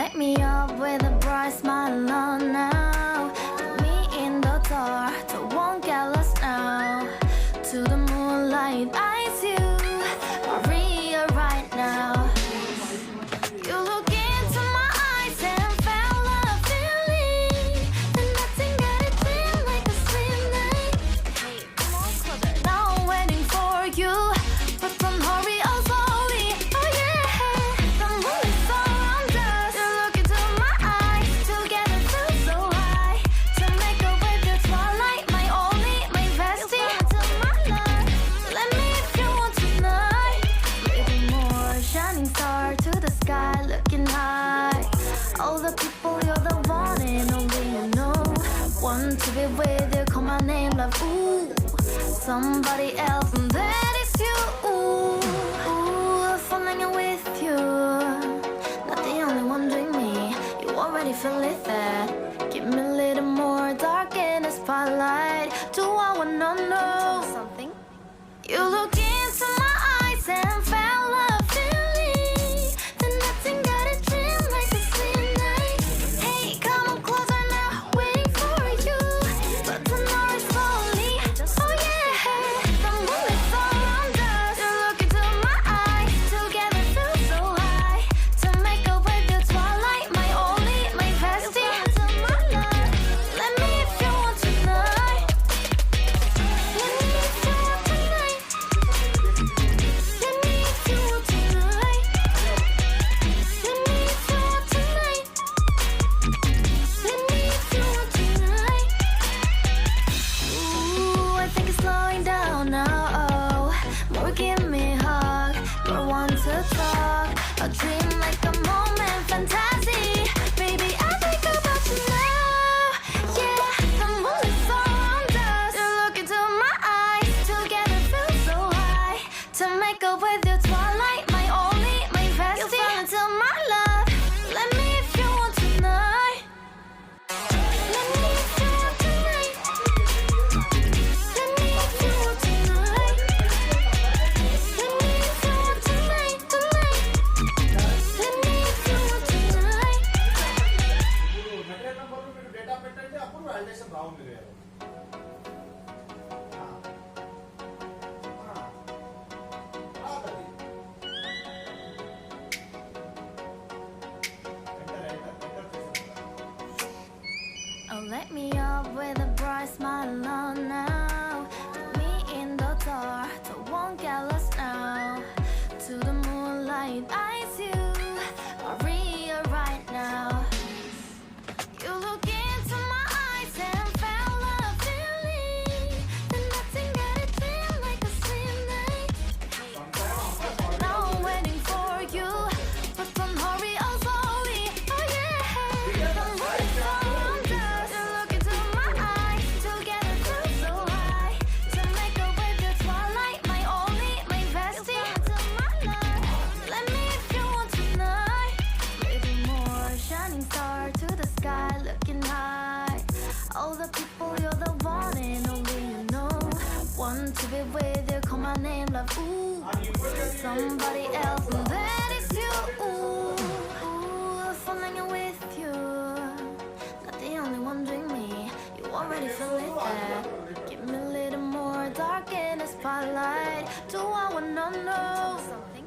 Wake me up with a bright smile on now. Put me in the dark, so won't get lost now. To the moonlight, eyes you, Maria right now. You look into my eyes and felt a feeling that nothing got it feel like a slim night. Hey, come on closer. Now I'm waiting for you, but don't hurry, oh slowly. Oh yeah, the moon is around us. You look into my eyes, together feel so high. To make a way through twilight, my only, my bestie. To my love, let me if you want tonight. Little more shining star to the sky, looking high. All the people, you're the one and only you know. Want to be with you, call my name, love. Ooh, somebody else, and that is you. Ooh, falling with you. Not the only one doing me. You already feel it there. Give me a little more dark in the spotlight. Do I wanna know something? You look into my eyes and felt a feeling that nothing got a dream like a slim night. Hey, come on closer now, waiting for you, but tonight slowly. Oh yeah, the moon is around us. You look into my eyes, together feel so high. To make a way through twilight, my only, my bestie. To my love, let me if you want tonight. Let me if you want tonight. Let me if you want tonight. Let me if you want tonight. Let me if you want tonight. Ooh, I think it's slowing down now. Oh, more give me a hug, more want to talk. A dream like a moment, fantasy. Baby, I think about you now. Yeah, the moon is around us. You look into my eyes, together feel so high. To make a way through twilight, my only, my bestie. You fell into my love. Let me if you want tonight. Let me if you want tonight. Let me if you want tonight. Let me if you want tonight, tonight. Let me if you want tonight. Macrame నంబర్లో మీరు data పెట్టండి, అప్పుడు validation బాగుంది కదా. రాదండి. Enter చేశాను. Oh, let me up with a bright smile on now. Put me in the dark, so won't get lost now. To the moonlight, eyes you, Maria right now. You look into my eyes and felt a feeling that nothing got it feel like a slim night. Now I'm waiting for you, but don't hurry, oh slowly. Oh yeah, the moon is around us. You look into my eyes, together feel so high. To make a way through twilight, my only, my bestie. To my love, let me if you want tonight. Little more shining star to the sky, looking high. All the people, you're the one and only you know. Want to be with you, call my name, love. Ooh, somebody else, and that is you. Ooh, falling with you. Not the only one doing me. You already feel it there. Give me a little more dark in the spotlight. Do I wanna know something?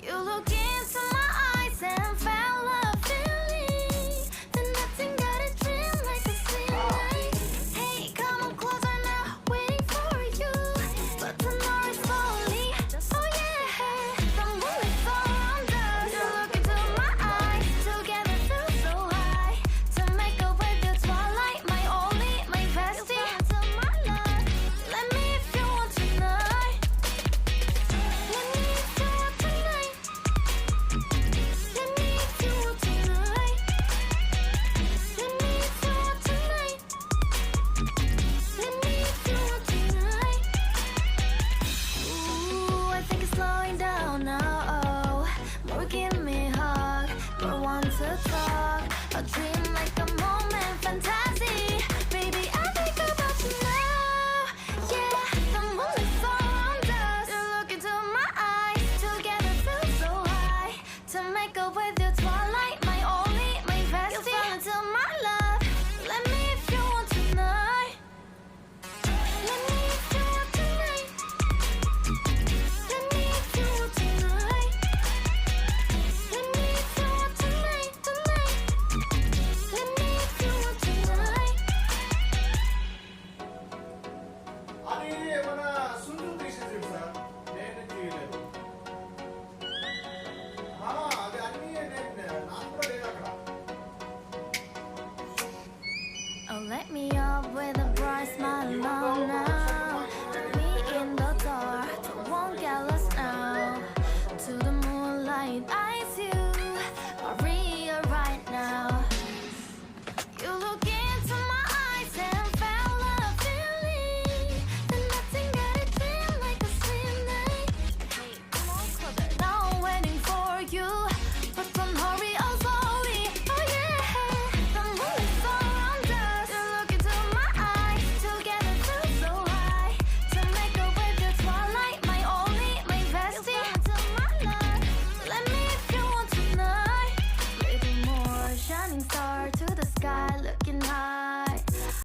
You look into my eyes and felt a feeling that nothing got a dream like a slim night. Hey, come on closer now, waiting for you, but tonight slowly. Oh yeah, the moon is around us. You look into my eyes, together feel so high. To make a way through twilight, my only, my bestie. To my love, let me if you want tonight. Let me if you want tonight. up with a bright smile on now.